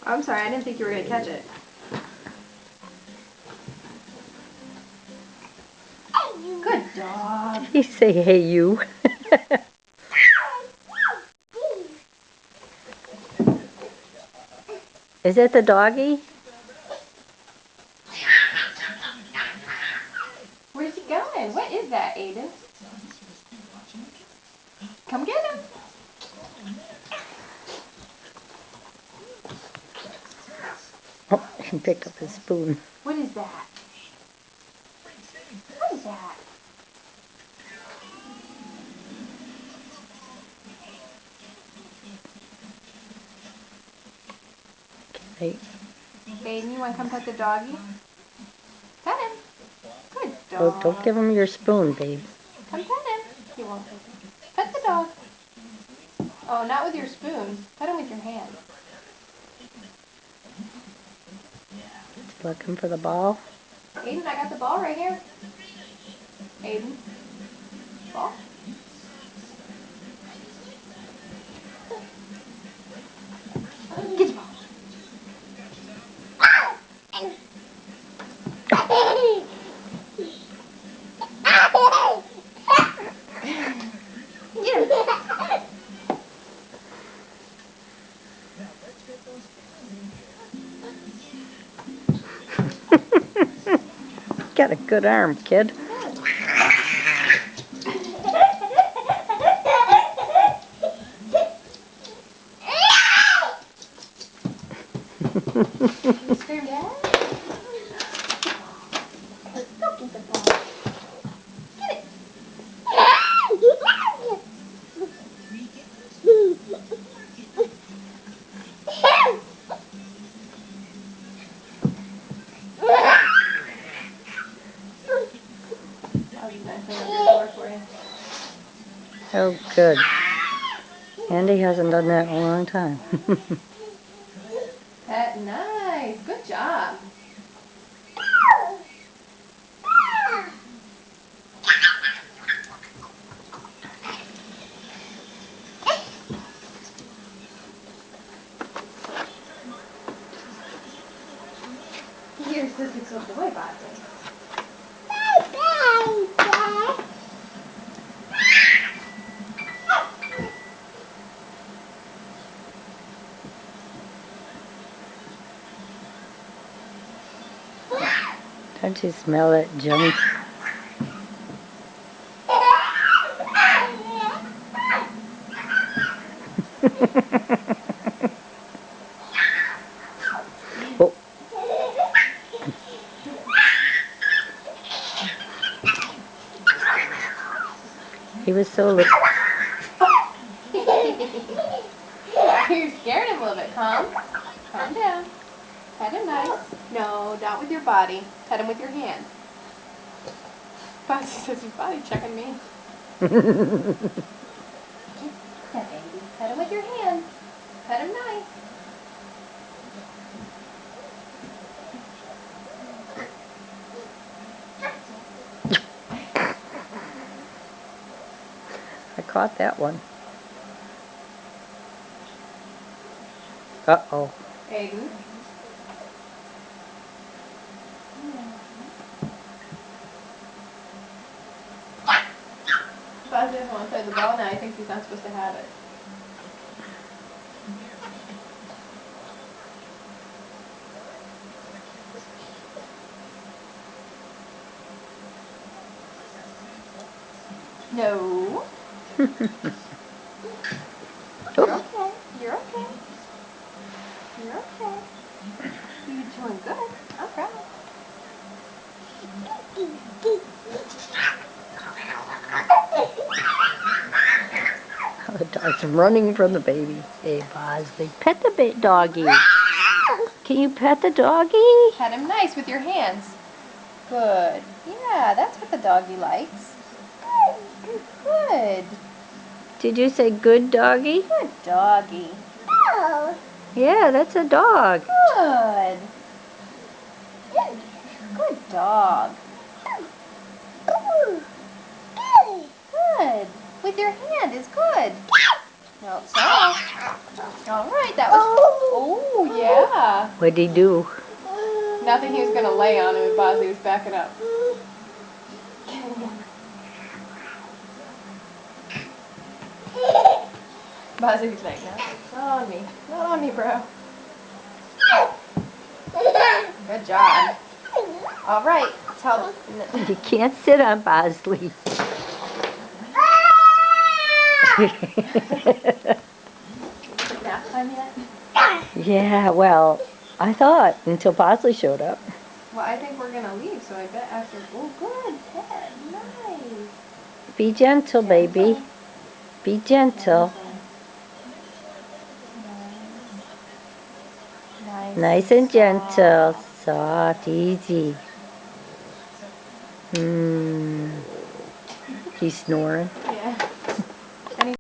I'm sorry, I didn't think you were going to catch it. Good dog. Did he say, hey, you? Is that the doggy? Where's he going? What is that, Aiden? Come get him. Oh, he picked up his spoon. What is that? What is that? Hey. Aiden, you want to come pet the doggy? Pet him. Good dog. Oh, don't give him your spoon, babe. Come pet him. He won't take it. Pet the dog. Oh, not with your spoon. Pet him with your hand. Looking for the ball? Aiden, I got the ball right here. Aiden. Ball. Get the ball. Get him. Got a good arm, kid. You screamed, Dad? Go get the ball. Get it. I'll be nice and open the door for you. Oh, good. Andy hasn't done that in a long time. Pet, nice. Good job. You're such a good boy, Bosley. Don't you smell that junk? Oh. He was so little. You're scaring him a little bit. Calm down. Pet him nice. No, not with your body. Pet him with your hand. Bosley says he's body checking me. Yeah, baby. Pet him with your hand. Pet him nice. I caught that one. Uh-oh. Aiden. Bosley doesn't want to play the ball now. He thinks he's not supposed to have it. No. You're okay. You're okay. You're okay. You're doing good. I'm proud. The dog's running from the baby. Hey, Bosley, pet the doggy. Can you pet the doggy? Pet him nice with your hands. Good. Yeah, that's what the doggy likes. Good. Did you say good doggy? Good doggy. Yeah, that's a dog. Good. Good dog. Good. With your hand is good. No, soft. All right, that was. Oh, yeah. What'd he do? Nothing he was going to lay on him, Bosley was backing up. Bosley was like, no, not on me. Not on me, bro. Good job. All right, tell. You can't sit on Bosley. Nap time yet? Yeah, well, I thought until Bosley showed up. Well, I think we're going to leave, so I bet after. Oh, good. Head. Nice. Be gentle, baby. Be gentle. Nice and gentle. Soft, easy. He's snoring.